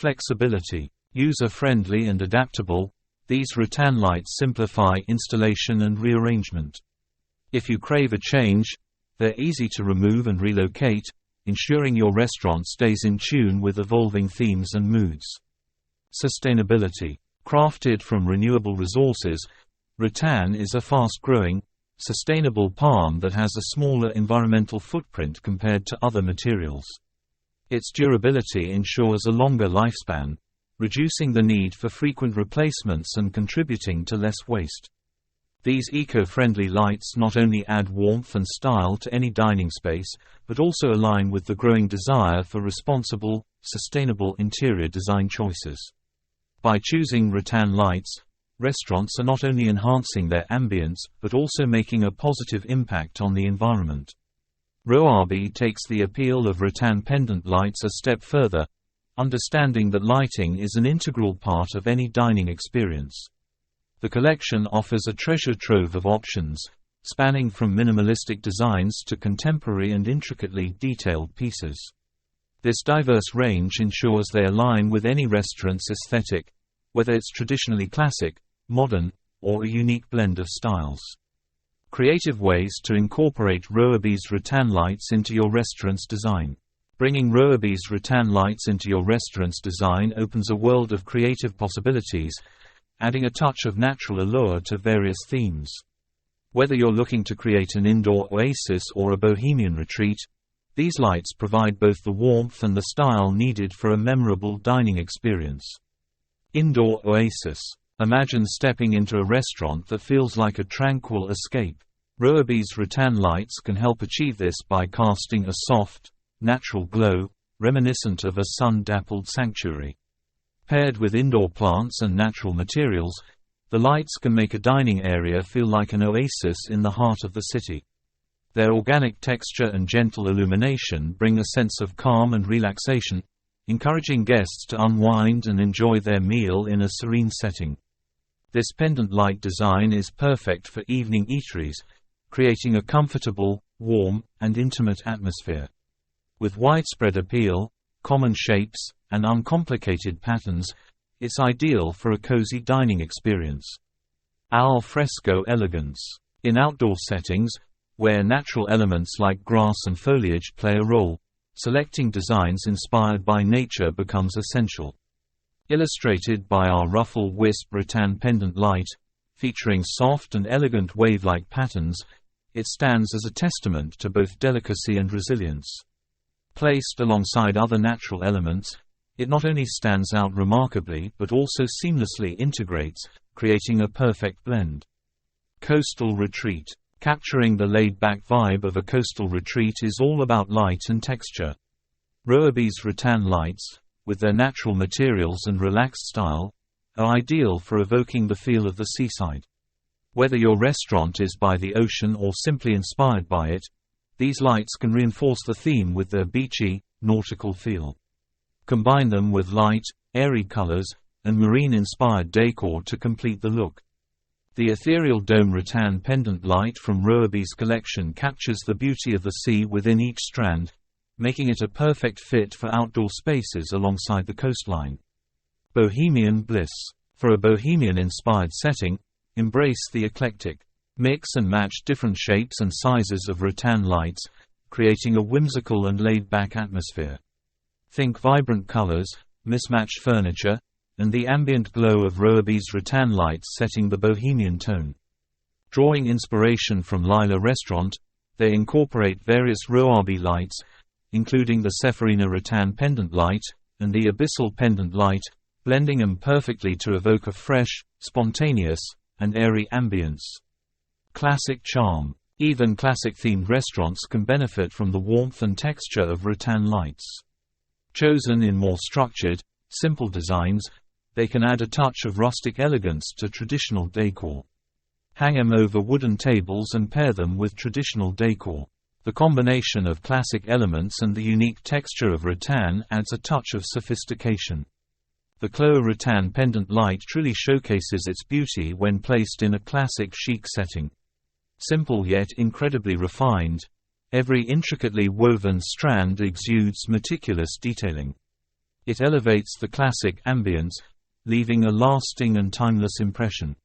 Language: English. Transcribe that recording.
Flexibility. User-friendly and adaptable, these rattan lights simplify installation and rearrangement. If you crave a change, they're easy to remove and relocate, ensuring your restaurant stays in tune with evolving themes and moods. Sustainability. Crafted from renewable resources, rattan is a fast-growing, sustainable palm that has a smaller environmental footprint compared to other materials. Its durability ensures a longer lifespan, reducing the need for frequent replacements and contributing to less waste. These eco-friendly lights not only add warmth and style to any dining space, but also align with the growing desire for responsible, sustainable interior design choices. By choosing rattan lights, restaurants are not only enhancing their ambience but also making a positive impact on the environment. Rowabi takes the appeal of rattan pendant lights a step further, understanding that lighting is an integral part of any dining experience. The collection offers a treasure trove of options, spanning from minimalistic designs to contemporary and intricately detailed pieces. This diverse range ensures they align with any restaurant's aesthetic, whether it's traditionally classic, modern, or a unique blend of styles. Creative ways to incorporate Rowabi's rattan lights into your restaurant's design. Bringing Rowabi's rattan lights into your restaurant's design opens a world of creative possibilities, adding a touch of natural allure to various themes. Whether you're looking to create an indoor oasis or a bohemian retreat, these lights provide both the warmth and the style needed for a memorable dining experience. Indoor oasis. Imagine stepping into a restaurant that feels like a tranquil escape. Rowabi's rattan lights can help achieve this by casting a soft, natural glow, reminiscent of a sun-dappled sanctuary. Paired with indoor plants and natural materials, the lights can make a dining area feel like an oasis in the heart of the city. Their organic texture and gentle illumination bring a sense of calm and relaxation, encouraging guests to unwind and enjoy their meal in a serene setting. This pendant light design is perfect for evening eateries, creating a comfortable, warm, and intimate atmosphere. With widespread appeal, common shapes, and uncomplicated patterns, it's ideal for a cozy dining experience. Al fresco elegance. In outdoor settings, where natural elements like grass and foliage play a role, selecting designs inspired by nature becomes essential. Illustrated by our ruffle wisp rattan pendant light, featuring soft and elegant wave-like patterns, it stands as a testament to both delicacy and resilience. Placed alongside other natural elements, it not only stands out remarkably but also seamlessly integrates, creating a perfect blend. Coastal retreat. Capturing the laid-back vibe of a coastal retreat is all about light and texture. Rowabi's rattan lights, with their natural materials and relaxed style, are ideal for evoking the feel of the seaside. Whether your restaurant is by the ocean or simply inspired by it, these lights can reinforce the theme with their beachy, nautical feel. Combine them with light, airy colors, and marine-inspired decor to complete the look. The ethereal dome rattan pendant light from Rowabi's collection captures the beauty of the sea within each strand, making it a perfect fit for outdoor spaces alongside the coastline. Bohemian bliss. For a bohemian-inspired setting, embrace the eclectic. Mix and match different shapes and sizes of rattan lights, creating a whimsical and laid-back atmosphere. Think vibrant colors, mismatched furniture, and the ambient glow of Rowabi's rattan lights setting the bohemian tone. Drawing inspiration from Lila Restaurant, they incorporate various Rowabi lights, including the Cephirina rattan pendant light, and the Abyssal pendant light, blending them perfectly to evoke a fresh, spontaneous, and airy ambience. Classic charm. Even classic-themed restaurants can benefit from the warmth and texture of rattan lights. Chosen in more structured, simple designs, they can add a touch of rustic elegance to traditional decor. Hang them over wooden tables and pair them with traditional decor. The combination of classic elements and the unique texture of rattan adds a touch of sophistication. The Chloe rattan pendant light truly showcases its beauty when placed in a classic chic setting. Simple yet incredibly refined, every intricately woven strand exudes meticulous detailing. It elevates the classic ambience, leaving a lasting and timeless impression.